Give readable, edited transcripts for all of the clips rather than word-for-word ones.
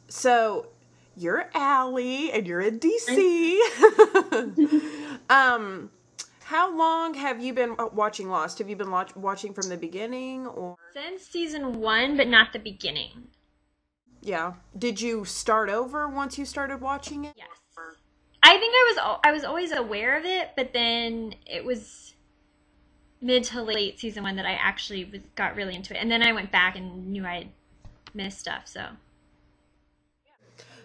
So you're Allie and you're in DC. How long have you been watching Lost? Have you been watching from the beginning or Since season 1, but not the beginning. yeah? Did you start over once you started watching it? Yes. I think I was always aware of it, but then it was mid to late season 1 that I actually got really into it, and then I went back and knew I had missed stuff.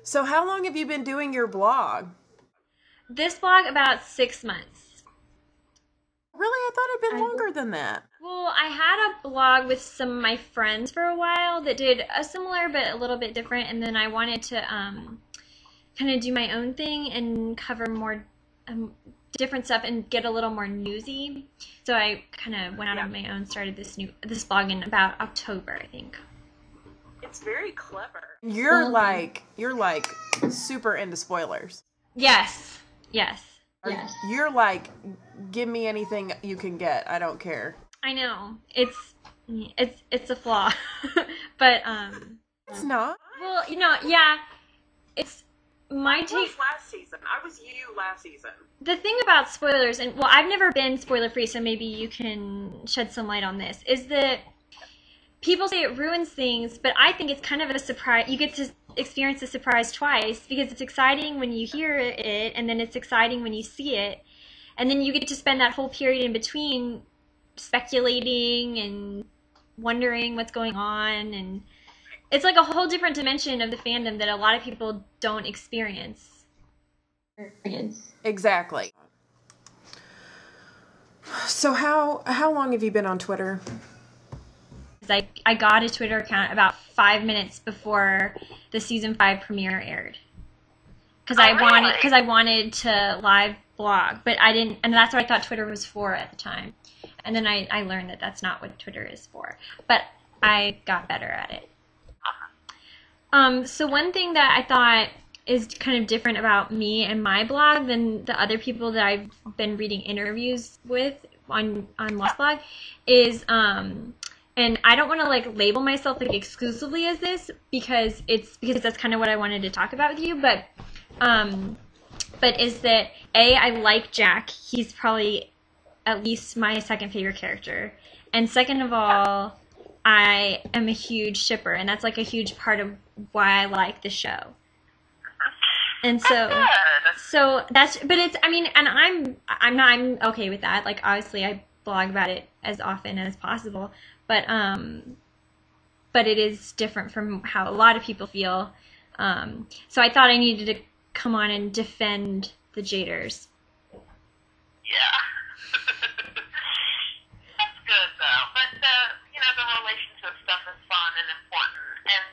So how long have you been doing your blog? This blog about 6 months. Really? I thought it'd been longer than that. Well, I had a blog with some of my friends for a while that did a similar but a little bit different, and then I wanted to kind of do my own thing and cover more different stuff and get a little more newsy. So I kind of went out on my own, started this blog in about October, I think. It's very clever. You're like super into spoilers. Yes. Yes. You're like, give me anything you can get. I don't care. I know. It's a flaw. But It's not. well, yeah, it's my I was take. last season. I was you last season. The thing about spoilers, and well, I've never been spoiler free, so maybe you can shed some light on this, is that people say it ruins things, but I think it's kind of a surprise. You get to experience the surprise twice because it's exciting when you hear it, and then it's exciting when you see it, and then you get to spend that whole period in between speculating and wondering what's going on, and it's like a whole different dimension of the fandom that a lot of people don't experience. Exactly. So how long have you been on Twitter? I got a Twitter account about 5 minutes before the season 5 premiere aired, because I wanted to live blog, but I didn't, and that's what I thought Twitter was for at the time. And then I learned that that's not what Twitter is for, but I got better at it. So one thing that I thought is kind of different about me and my blog than the other people that I've been reading interviews with on Lost Blog is and I don't want to like label myself like exclusively as this because that's kind of what I wanted to talk about with you, but is that I like Jack. He's probably at least my second favorite character, and second of all, I am a huge shipper, and that's like a huge part of why I like the show. And so that's, but it's, I mean, and I'm okay with that. Like, obviously I blog about it as often as possible, but it is different from how a lot of people feel. So I thought I needed to come on and defend the Jaders. Yeah. That's good, though. But, the relationship stuff is fun and important. And,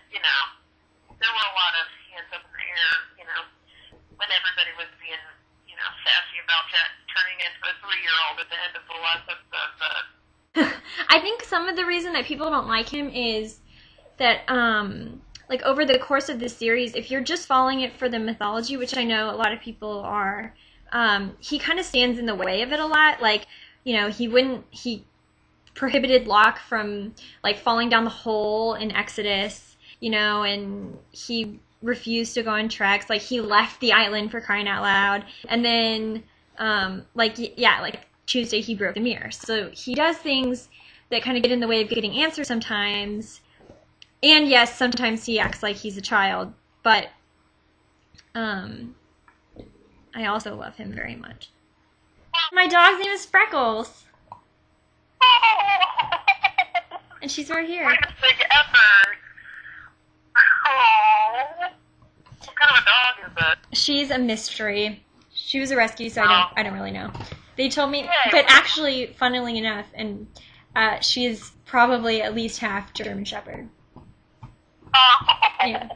there were a lot of hands up in the air, when everybody was being, sassy about Jack turning into a 3-year-old at the end of the last episode. But I think some of the reason that people don't like him is that, like, over the course of this series, if you're just following it for the mythology, which I know a lot of people are, he kind of stands in the way of it a lot. Like, he prohibited Locke from, like, falling down the hole in Exodus, and he refused to go on treks. Like, he left the island, for crying out loud. And then, like Tuesday, he broke the mirror. So he does things that kind of get in the way of getting answers sometimes. And yes, sometimes he acts like he's a child. But I also love him very much. My dog's name is Freckles. And she's right here. what a big effort. Oh. What kind of a dog is it? She's a mystery. She was a rescue, so I don't really know. They told me, but actually, funnily enough, and she's probably at least half German Shepherd. Oh. Yeah.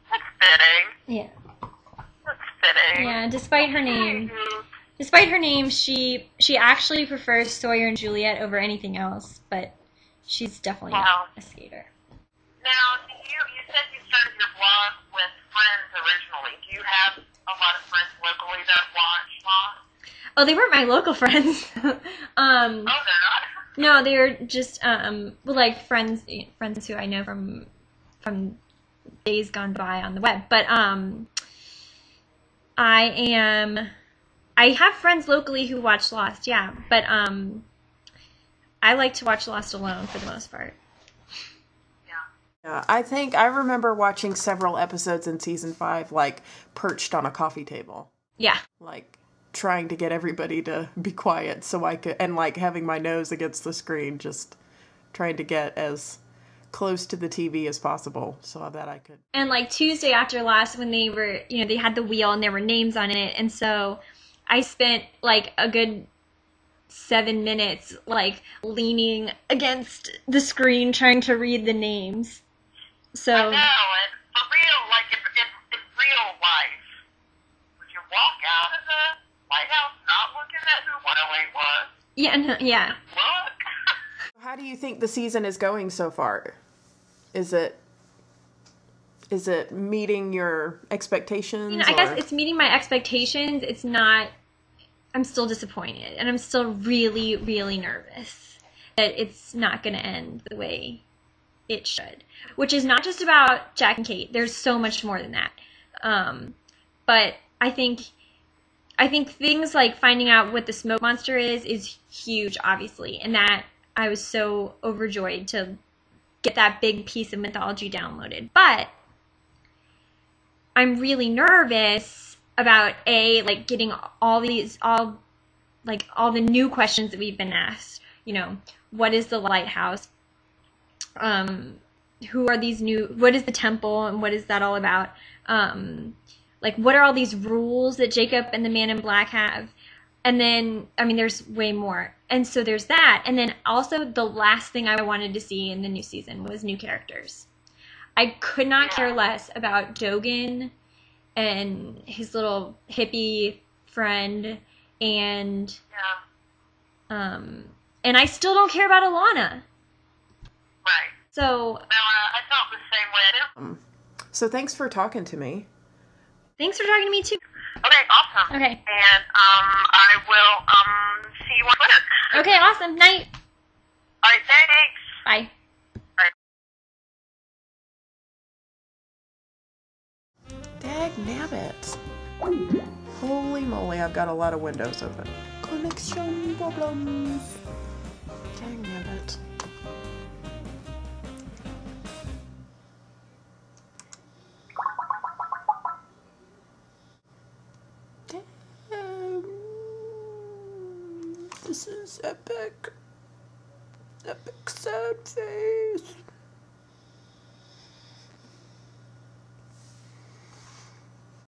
That's fitting. Yeah. That's fitting. Yeah. Despite her name, she actually prefers Sawyer and Juliet over anything else. But she's definitely not a skater. Now, you said you started your blog with friends originally. Do you have a lot of friends locally that watch Lost? Oh, they weren't my local friends. Oh, they're not? No, they were just like friends who I know from days gone by on the web. But I have friends locally who watch Lost, yeah, but I like to watch Lost alone for the most part. Yeah, I remember watching several episodes in season 5, like, perched on a coffee table. Yeah. Like, trying to get everybody to be quiet so I could, and like having my nose against the screen, just trying to get as close to the TV as possible so that I could. And like Tuesday after last, when they were, they had the wheel and there were names on it, and so I spent like a good 7 minutes like leaning against the screen trying to read the names. So I know, and for real, like in real life, would you walk out of the White House not looking at who 108 was? yeah. Look. How do you think the season is going so far? Is it meeting your expectations? I guess it's meeting my expectations. It's not. I'm still disappointed, and I'm still really, really nervous that it's not going to end the way it should. Which is not just about Jack and Kate. There's so much more than that. But I think things like finding out what the smoke monster is huge, obviously, and that I was so overjoyed to get that big piece of mythology downloaded. But I'm really nervous about getting all the new questions that we've been asked. What is the lighthouse? Who are these what is the temple and what is that all about? What are all these rules that Jacob and the Man in Black have? And then, there's way more. And so there's that. And then also the last thing I wanted to see in the new season was new characters. I could not care less about Dogen and his little hippie friend, and I still don't care about Alana. Right. So No, I felt the same way. So thanks for talking to me. Thanks for talking to me too. Okay, awesome. Okay. And I will see you on Twitter. Okay, awesome. Night. All right, thanks. Bye. Dag nabbit. Holy moly, I've got a lot of windows open. Connection problems. Dag nabbit. This is epic. Epic sad face.